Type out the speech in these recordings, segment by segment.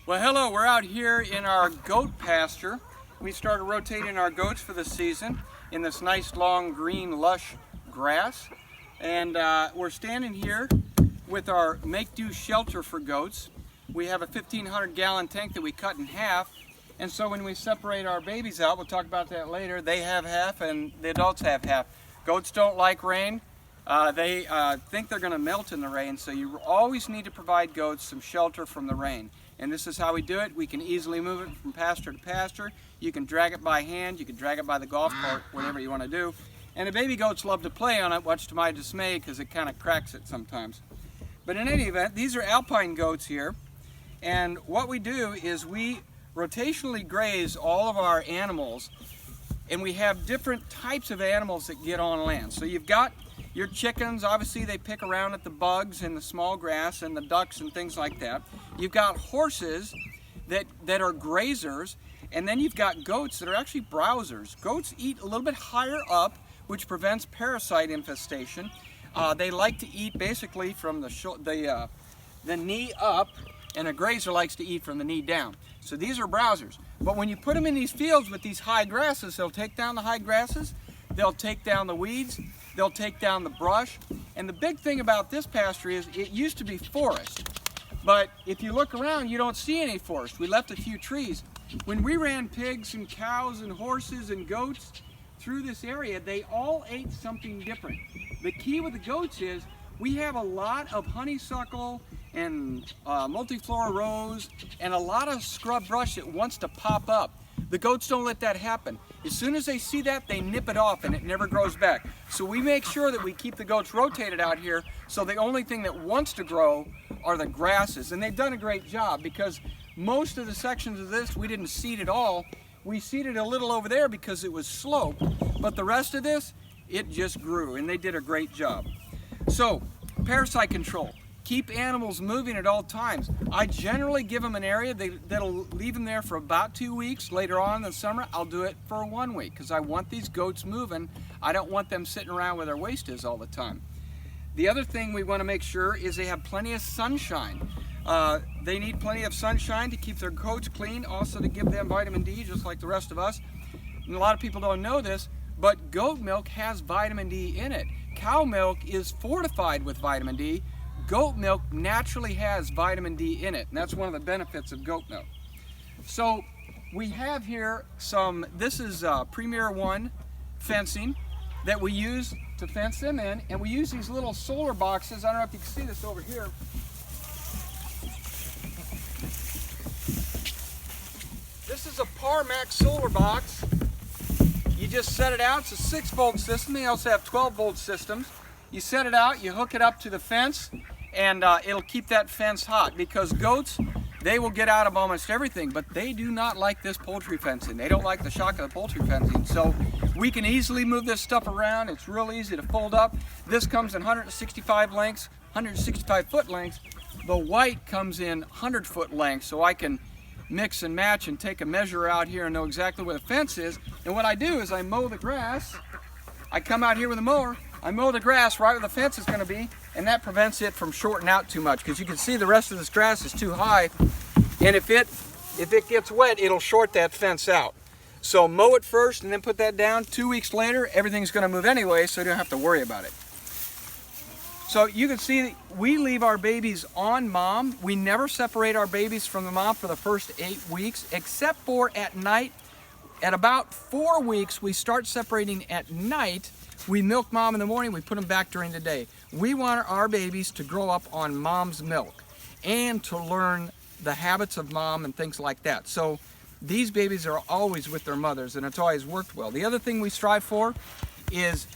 Well, hello, we're out here in our goat pasture. We started rotating our goats for the season in this nice long green lush grass. And we're standing here with our make-do shelter for goats. We have a 1,500 gallon tank that we cut in half. And so when we separate our babies out, we'll talk about that later, they have half and the adults have half. Goats don't like rain. They think they're going to melt in the rain, so you always need to provide goats some shelter from the rain. And this is how we do it. We can easily move it from pasture to pasture. You can drag it by hand, you can drag it by the golf cart, whatever you want to do. And the baby goats love to play on it, much to my dismay, because it kind of cracks it sometimes. But in any event, these are alpine goats here. And what we do is we rotationally graze all of our animals, and we have different types of animals that get on land. So you've got your chickens, obviously they pick around at the bugs and the small grass and the ducks and things like that. You've got horses that are grazers, and then you've got goats that are actually browsers. Goats eat a little bit higher up, which prevents parasite infestation. They like to eat basically from the knee up, and a grazer likes to eat from the knee down. So these are browsers. But when you put them in these fields with these high grasses, they'll take down the high grasses, they'll take down the weeds, they'll take down the brush. And the big thing about this pasture is it used to be forest. But if you look around, you don't see any forest. We left a few trees. When we ran pigs and cows and horses and goats through this area, they all ate something different. The key with the goats is we have a lot of honeysuckle and multiflora rose and a lot of scrub brush that wants to pop up. The goats don't let that happen. As soon as they see that, they nip it off and it never grows back. So we make sure that we keep the goats rotated out here, so the only thing that wants to grow are the grasses. And they've done a great job, because most of the sections of this we didn't seed at all. We seeded a little over there because it was sloped, but the rest of this, it just grew, and they did a great job. So, parasite control. Keep animals moving at all times. I generally give them an area that'll leave them there for about 2 weeks. Later on in the summer, I'll do it for 1 week, because I want these goats moving. I don't want them sitting around where their waste is all the time. The other thing we want to make sure is they have plenty of sunshine. They need plenty of sunshine to keep their coats clean, also to give them vitamin D, just like the rest of us. And a lot of people don't know this, but goat milk has vitamin D in it. Cow milk is fortified with vitamin D. Goat milk naturally has vitamin D in it, and that's one of the benefits of goat milk. So we have here this is Premier 1 fencing that we use to fence them in, and we use these little solar boxes. I don't know if you can see this over here. This is a Parmax solar box. You just set it out. It's a 6-volt system. They also have 12-volt systems. You set it out, you hook it up to the fence, and it'll keep that fence hot, because goats, they will get out of almost everything, but they do not like this poultry fencing. They don't like the shock of the poultry fencing. So we can easily move this stuff around. It's real easy to fold up. This comes in 165 lengths, 165 foot lengths. The white comes in 100-foot lengths, so I can mix and match and take a measure out here and know exactly where the fence is. And what I do is I mow the grass. I come out here with a mower, I mow the grass right where the fence is going to be, and that prevents it from shorting out too much, because you can see the rest of this grass is too high, and if it gets wet, it'll short that fence out. So mow it first and then put that down. 2 weeks later, everything's going to move anyway, so you don't have to worry about it. So you can see we leave our babies on mom. We never separate our babies from the mom for the first 8 weeks, except for at night. At about 4 weeks, we start separating at night. We milk mom in the morning, we put them back during the day. We want our babies to grow up on mom's milk and to learn the habits of mom and things like that. So these babies are always with their mothers, and it's always worked well. The other thing we strive for is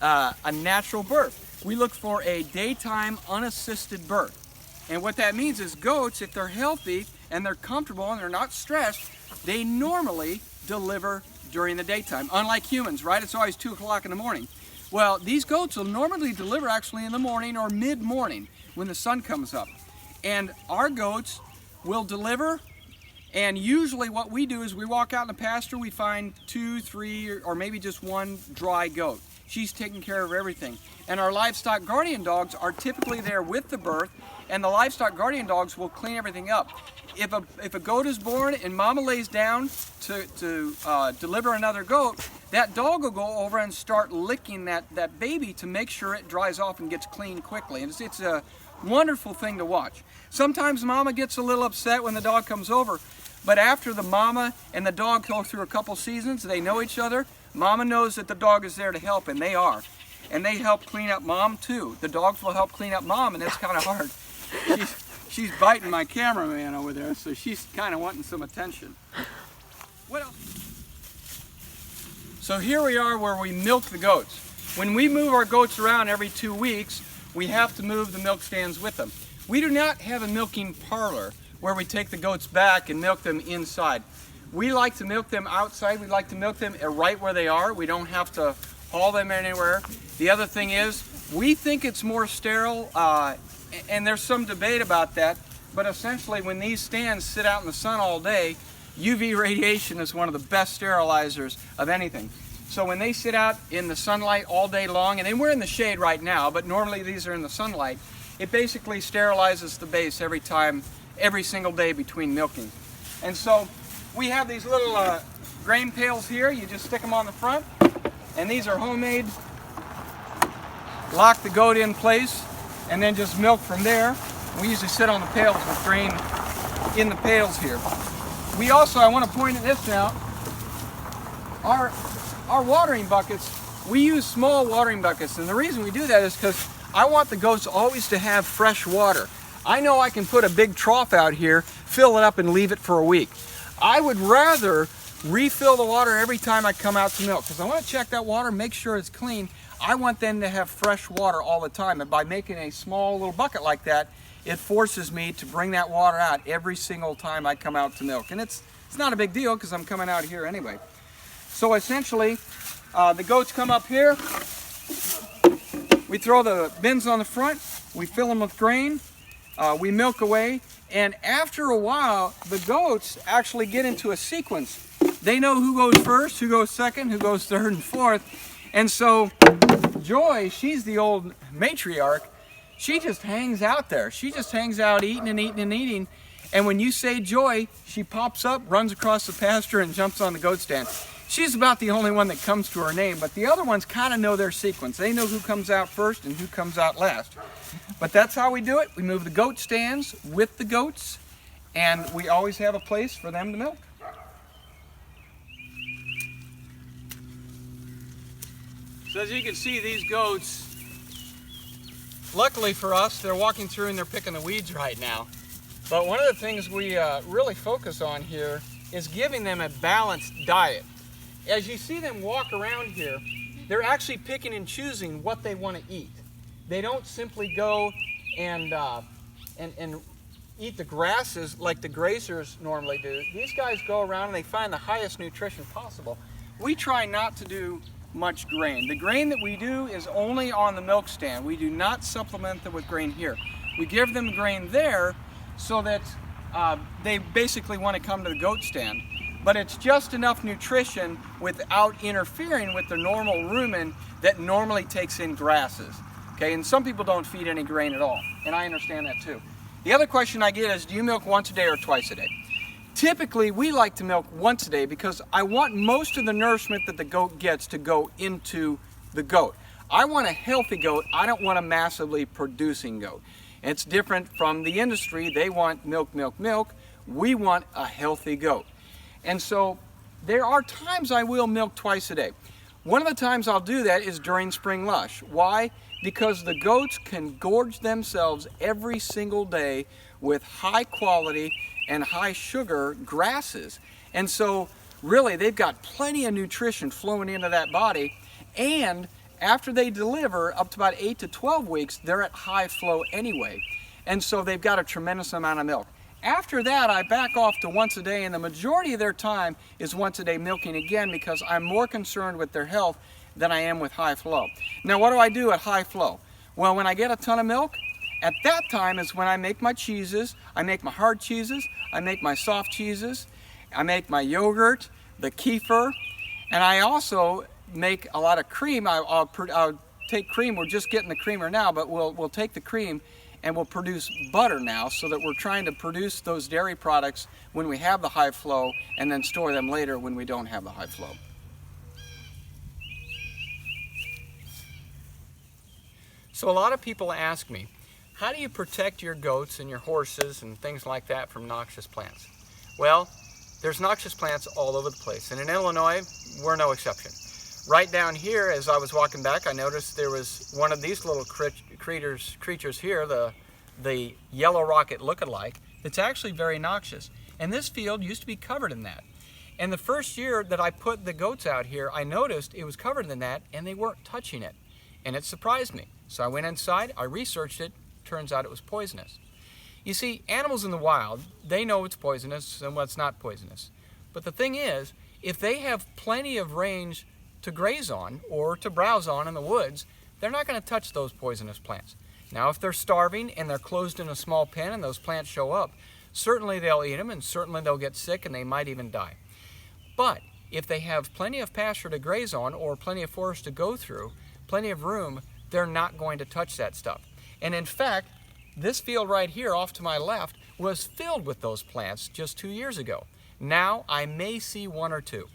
a natural birth. We look for a daytime unassisted birth. And what that means is goats, if they're healthy and they're comfortable and they're not stressed, they normally deliver during the daytime. Unlike humans, right? It's always 2 o'clock in the morning. Well, these goats will normally deliver actually in the morning or mid-morning when the sun comes up. And our goats will deliver, and usually what we do is we walk out in the pasture, we find 2, 3, or maybe just 1 dry goat. She's taking care of everything. And our livestock guardian dogs are typically there with the birth, and the livestock guardian dogs will clean everything up. If a goat is born and mama lays down to deliver another goat, that dog will go over and start licking that baby to make sure it dries off and gets clean quickly. And it's a wonderful thing to watch. Sometimes mama gets a little upset when the dog comes over, but after the mama and the dog go through a couple seasons, they know each other, mama knows that the dog is there to help, and they are. And they help clean up mom too. The dogs will help clean up mom, and it's kind of hard. She's biting my cameraman over there, so she's kind of wanting some attention. What else? So here we are where we milk the goats. When we move our goats around every 2 weeks, we have to move the milk stands with them. We do not have a milking parlor where we take the goats back and milk them inside. We like to milk them outside. We like to milk them right where they are. We don't have to haul them anywhere. The other thing is, we think it's more sterile, and there's some debate about that, but essentially when these stands sit out in the sun all day, UV radiation is one of the best sterilizers of anything. So when they sit out in the sunlight all day long, and we're in the shade right now, but normally these are in the sunlight, it basically sterilizes the base every single day between milking. And so we have these little grain pails here. You just stick them on the front, and these are homemade. Lock the goat in place and then just milk from there. We usually sit on the pails with grain in the pails here. We also, I want to point at this now, our watering buckets, we use small watering buckets, and the reason we do that is because I want the goats always to have fresh water. I know I can put a big trough out here, fill it up, and leave it for a week. I would rather refill the water every time I come out to milk, because I want to check that water, make sure it's clean. I want them to have fresh water all the time, and by making a small little bucket like that, it forces me to bring that water out every single time I come out to milk. And it's not a big deal because I'm coming out here anyway. So essentially, the goats come up here, we throw the bins on the front, we fill them with grain, we milk away, and after a while, the goats actually get into a sequence. They know who goes first, who goes second, who goes third and fourth. And so Joy, she's the old matriarch, she just hangs out there. She just hangs out eating and eating and eating. And when you say Joy, she pops up, runs across the pasture, and jumps on the goat stand. She's about the only one that comes to her name, but the other ones kind of know their sequence. They know who comes out first and who comes out last. But that's how we do it. We move the goat stands with the goats, and we always have a place for them to milk. So as you can see, these goats, luckily for us, they're walking through and they're picking the weeds right now. But one of the things we really focus on here is giving them a balanced diet. As you see them walk around here, they're actually picking and choosing what they want to eat. They don't simply go and eat the grasses like the grazers normally do. These guys go around and they find the highest nutrition possible. We try not to do much grain. The grain that we do is only on the milk stand. We do not supplement them with grain here. We give them grain there so that they basically want to come to the goat stand. But it's just enough nutrition without interfering with the normal rumen that normally takes in grasses. Okay, and some people don't feed any grain at all, and I understand that too. The other question I get is, do you milk once a day or twice a day? Typically, we like to milk once a day because I want most of the nourishment that the goat gets to go into the goat. I want a healthy goat. I don't want a massively producing goat. It's different from the industry. They want milk, milk, milk. We want a healthy goat. And so there are times I will milk twice a day. One of the times I'll do that is during spring lush. Why? Because the goats can gorge themselves every single day with high quality and high sugar grasses. And so really they've got plenty of nutrition flowing into that body, and after they deliver up to about 8 to 12 weeks, they're at high flow anyway. And so they've got a tremendous amount of milk. After that, I back off to once a day, and the majority of their time is once a day milking again because I'm more concerned with their health than I am with high flow. Now, what do I do at high flow? Well, when I get a ton of milk, at that time is when I make my cheeses. I make my hard cheeses, I make my soft cheeses, I make my yogurt, the kefir, and I also make a lot of cream. I'll take cream. We're just getting the creamer now, but we'll take the cream and will produce butter now, so that we're trying to produce those dairy products when we have the high flow and then store them later when we don't have the high flow. So a lot of people ask me, how do you protect your goats and your horses and things like that from noxious plants? Well, there's noxious plants all over the place, and in Illinois, we're no exception. Right down here, as I was walking back, I noticed there was one of these little creatures here, the yellow rocket look-alike, that's actually very noxious. And this field used to be covered in that. And the first year that I put the goats out here, I noticed it was covered in that, and they weren't touching it. And it surprised me. So I went inside, I researched it, turns out it was poisonous. You see, animals in the wild, they know what's poisonous and what's not poisonous. But the thing is, if they have plenty of range to graze on or to browse on in the woods, they're not going to touch those poisonous plants. Now, if they're starving and they're closed in a small pen and those plants show up, certainly they'll eat them and certainly they'll get sick and they might even die. But if they have plenty of pasture to graze on or plenty of forest to go through, plenty of room, they're not going to touch that stuff. And in fact, this field right here off to my left was filled with those plants just 2 years ago. Now I may see one or two.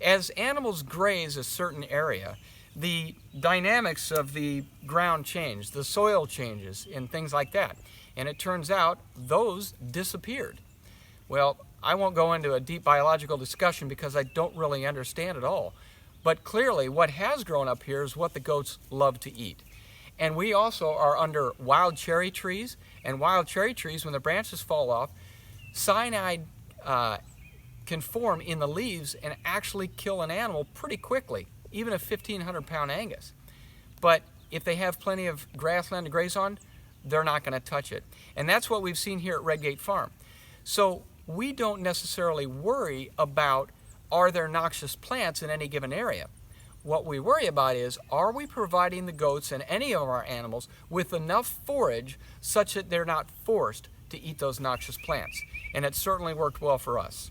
As animals graze a certain area, the dynamics of the ground change, the soil changes and things like that. And it turns out those disappeared. Well, I won't go into a deep biological discussion because I don't really understand it all. But clearly what has grown up here is what the goats love to eat. And we also are under wild cherry trees, and wild cherry trees, when the branches fall off, cyanide can form in the leaves and actually kill an animal pretty quickly, even a 1,500-pound Angus. But if they have plenty of grassland to graze on, they're not going to touch it. And that's what we've seen here at Redgate Farm. So we don't necessarily worry about, are there noxious plants in any given area? What we worry about is, are we providing the goats and any of our animals with enough forage such that they're not forced to eat those noxious plants? And it certainly worked well for us.